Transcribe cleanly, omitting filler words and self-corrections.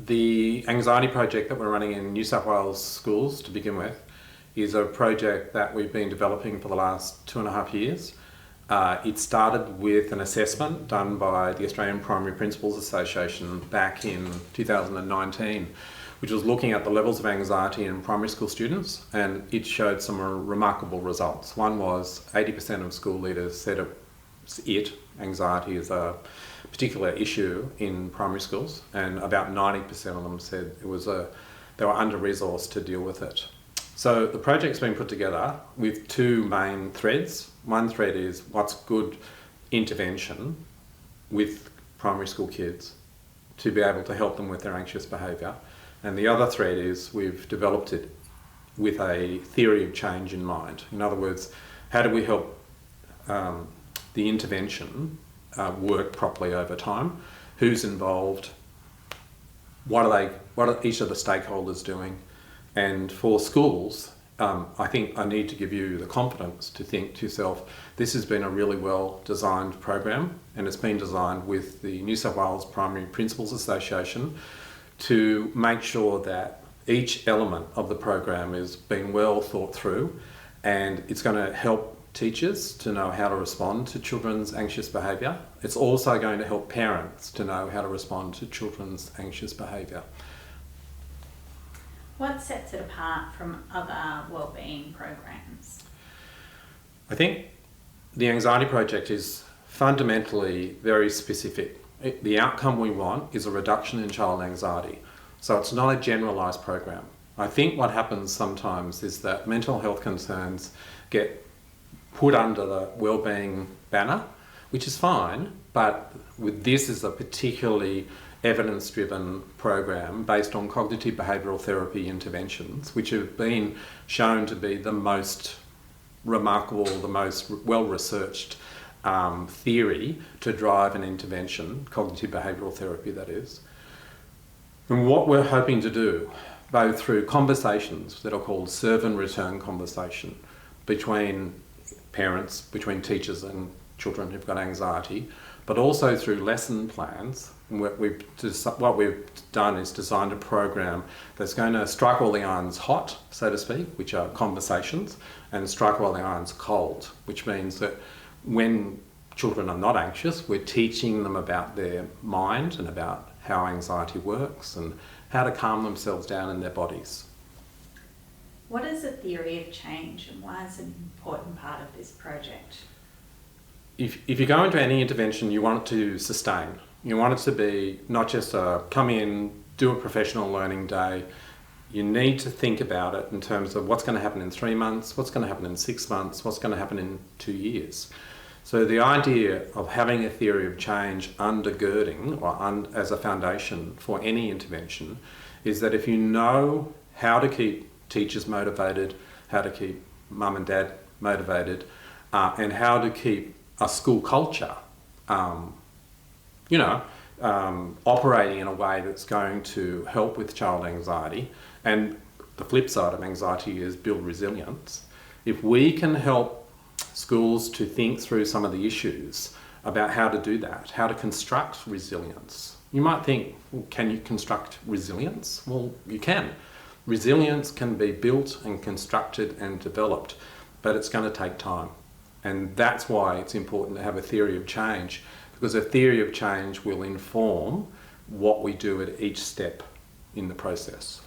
The anxiety project that we're running in New South Wales schools, to begin with, is a project that we've been developing for the last 2.5 years. It started with an assessment done by the Australian Primary Principals Association back in 2019, which was looking at the levels of anxiety in primary school students, and it showed some remarkable results. One was 80% of school leaders said anxiety is a particular issue in primary schools, and about 90% of them said they were under-resourced to deal with it. So the project's been put together with two main threads. One thread is what's good intervention with primary school kids to be able to help them with their anxious behaviour. And the other thread is we've developed it with a theory of change in mind. In other words, how do we help the intervention work properly over time? Who's involved? What are each of the stakeholders doing? And for schools, I think I need to give you the confidence to think to yourself, this has been a really well designed program, and it's been designed with the New South Wales Primary Principals Association to make sure that each element of the program is being well thought through, and it's going to help teachers to know how to respond to children's anxious behaviour. It's also going to help parents to know how to respond to children's anxious behaviour. What sets it apart from other wellbeing programs? I think the anxiety project is fundamentally very specific. The outcome we want is a reduction in child anxiety. So it's not a generalised program. I think what happens sometimes is that mental health concerns get put under the wellbeing banner, which is fine, but with this is a particularly evidence-driven program based on cognitive behavioural therapy interventions, which have been shown to be the most remarkable, the most well-researched theory to drive an intervention, cognitive behavioural therapy that is. And what we're hoping to do, both through conversations that are called serve and return conversation between parents, between teachers and children who've got anxiety, but also through lesson plans. What we've done is designed a program that's going to strike all the irons hot, so to speak, which are conversations, and strike all the irons cold, which means that when children are not anxious, we're teaching them about their mind and about how anxiety works and how to calm themselves down in their bodies. What is a theory of change, and why is it an important part of this project? If you go into any intervention, you want it to sustain. You want it to be not just a come in, do a professional learning day. You need to think about it in terms of what's going to happen in 3 months, what's going to happen in 6 months, what's going to happen in 2 years. So the idea of having a theory of change undergirding or as a foundation for any intervention is that if you know how to keep teachers motivated, how to keep mum and dad motivated, and how to keep a school culture operating in a way that's going to help with child anxiety. And the flip side of anxiety is build resilience. If we can help schools to think through some of the issues about how to do that, how to construct resilience. You might think, well, can you construct resilience? Well, you can. Resilience can be built and constructed and developed, but it's going to take time. And that's why it's important to have a theory of change, because a theory of change will inform what we do at each step in the process.